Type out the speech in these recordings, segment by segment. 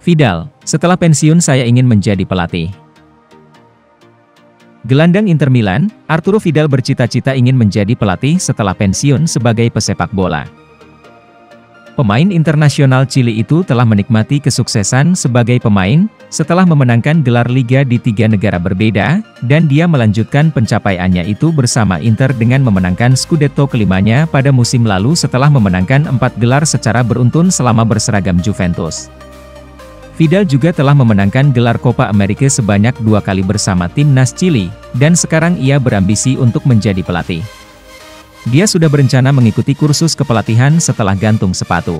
Vidal, setelah pensiun saya ingin menjadi pelatih. Gelandang Inter Milan, Arturo Vidal bercita-cita ingin menjadi pelatih setelah pensiun sebagai pesepak bola. Pemain internasional Chili itu telah menikmati kesuksesan sebagai pemain, setelah memenangkan gelar Liga di 3 negara berbeda, dan dia melanjutkan pencapaiannya itu bersama Inter dengan memenangkan Scudetto kelimanya pada musim lalu setelah memenangkan 4 gelar secara beruntun selama berseragam Juventus. Vidal juga telah memenangkan gelar Copa America sebanyak 2 kali bersama timnas Chili, dan sekarang ia berambisi untuk menjadi pelatih. Dia sudah berencana mengikuti kursus kepelatihan setelah gantung sepatu.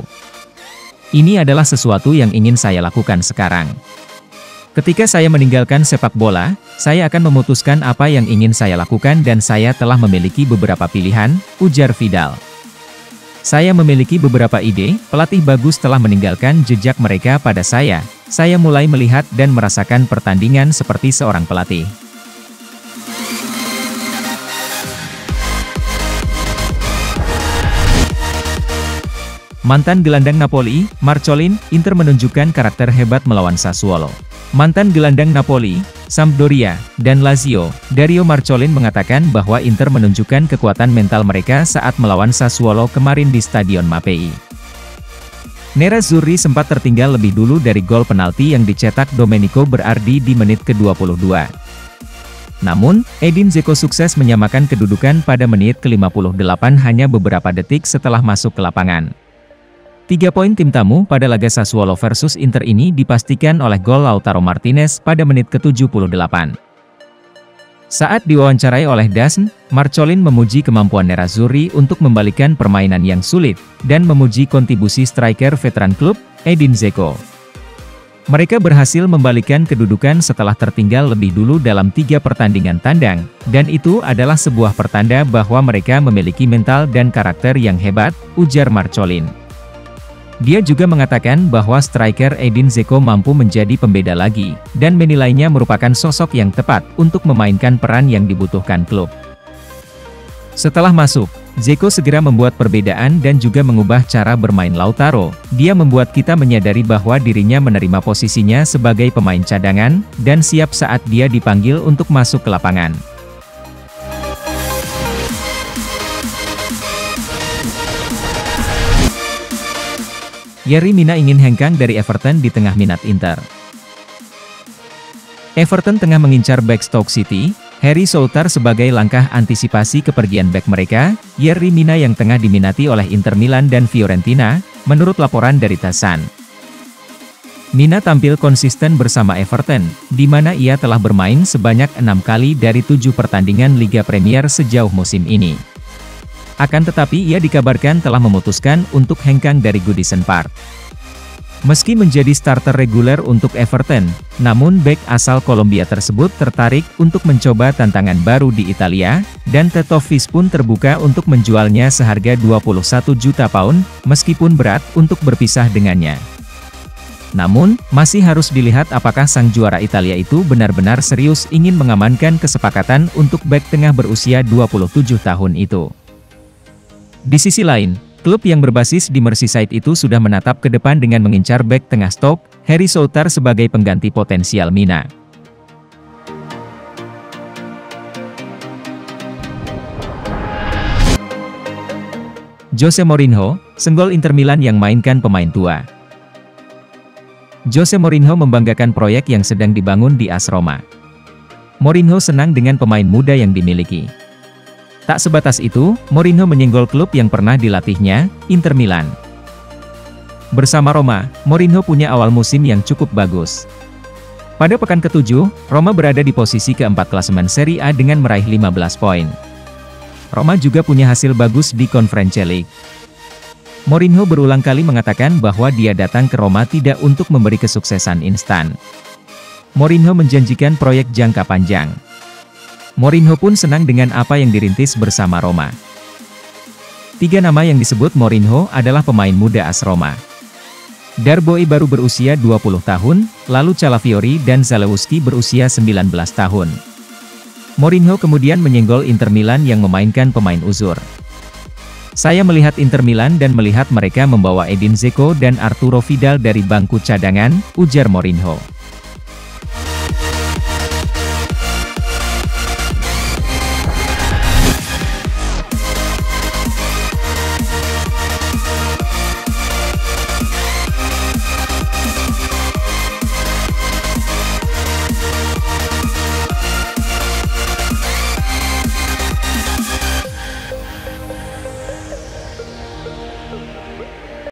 Ini adalah sesuatu yang ingin saya lakukan sekarang. Ketika saya meninggalkan sepak bola, saya akan memutuskan apa yang ingin saya lakukan dan saya telah memiliki beberapa pilihan, ujar Vidal. Saya memiliki beberapa ide, pelatih bagus telah meninggalkan jejak mereka pada saya mulai melihat dan merasakan pertandingan seperti seorang pelatih. Mantan gelandang Napoli, Marcolin, Inter menunjukkan karakter hebat melawan Sassuolo. Mantan gelandang Napoli, Sampdoria, dan Lazio, Dario Marcolin mengatakan bahwa Inter menunjukkan kekuatan mental mereka saat melawan Sassuolo kemarin di Stadion Mapei. Nerazzurri sempat tertinggal lebih dulu dari gol penalti yang dicetak Domenico Berardi di menit ke-22. Namun, Edin Dzeko sukses menyamakan kedudukan pada menit ke-58 hanya beberapa detik setelah masuk ke lapangan. 3 poin tim tamu pada laga Sassuolo versus Inter ini dipastikan oleh gol Lautaro Martinez pada menit ke-78. Saat diwawancarai oleh DAZN, Marcolin memuji kemampuan Nerazzurri untuk membalikan permainan yang sulit, dan memuji kontribusi striker veteran klub, Edin Dzeko. Mereka berhasil membalikan kedudukan setelah tertinggal lebih dulu dalam 3 pertandingan tandang, dan itu adalah sebuah pertanda bahwa mereka memiliki mental dan karakter yang hebat, ujar Marcolin. Dia juga mengatakan bahwa striker Edin Dzeko mampu menjadi pembeda lagi, dan menilainya merupakan sosok yang tepat untuk memainkan peran yang dibutuhkan klub. Setelah masuk, Dzeko segera membuat perbedaan dan juga mengubah cara bermain Lautaro. Dia membuat kita menyadari bahwa dirinya menerima posisinya sebagai pemain cadangan, dan siap saat dia dipanggil untuk masuk ke lapangan. Yerry Mina ingin hengkang dari Everton di tengah minat Inter. Everton tengah mengincar bek Stoke City, Harry Souttar sebagai langkah antisipasi kepergian bek mereka, Yerry Mina yang tengah diminati oleh Inter Milan dan Fiorentina, menurut laporan dari The Sun. Mina tampil konsisten bersama Everton, di mana ia telah bermain sebanyak 6 kali dari 7 pertandingan Liga Premier sejauh musim ini. Akan tetapi ia dikabarkan telah memutuskan untuk hengkang dari Goodison Park. Meski menjadi starter reguler untuk Everton, namun bek asal Kolombia tersebut tertarik untuk mencoba tantangan baru di Italia, dan Tetovis pun terbuka untuk menjualnya seharga 21 juta pound, meskipun berat untuk berpisah dengannya. Namun, masih harus dilihat apakah sang juara Italia itu benar-benar serius ingin mengamankan kesepakatan untuk bek tengah berusia 27 tahun itu. Di sisi lain, klub yang berbasis di Merseyside itu sudah menatap ke depan dengan mengincar bek tengah Stoke, Harry Souttar sebagai pengganti potensial Mina. Jose Mourinho, senggol Inter Milan yang mainkan pemain tua. Jose Mourinho membanggakan proyek yang sedang dibangun di AS Roma. Mourinho senang dengan pemain muda yang dimiliki. Tak sebatas itu, Mourinho menyenggol klub yang pernah dilatihnya, Inter Milan. Bersama Roma, Mourinho punya awal musim yang cukup bagus. Pada pekan ke-7, Roma berada di posisi keempat klasemen Serie A dengan meraih 15 poin. Roma juga punya hasil bagus di Conference League. Mourinho berulang kali mengatakan bahwa dia datang ke Roma tidak untuk memberi kesuksesan instan. Mourinho menjanjikan proyek jangka panjang. Mourinho pun senang dengan apa yang dirintis bersama Roma. 3 nama yang disebut Mourinho adalah pemain muda AS Roma. Darboe baru berusia 20 tahun, lalu Calafiori dan Zalewski berusia 19 tahun. Mourinho kemudian menyenggol Inter Milan yang memainkan pemain uzur. Saya melihat Inter Milan dan melihat mereka membawa Edin Dzeko dan Arturo Vidal dari bangku cadangan, ujar Mourinho.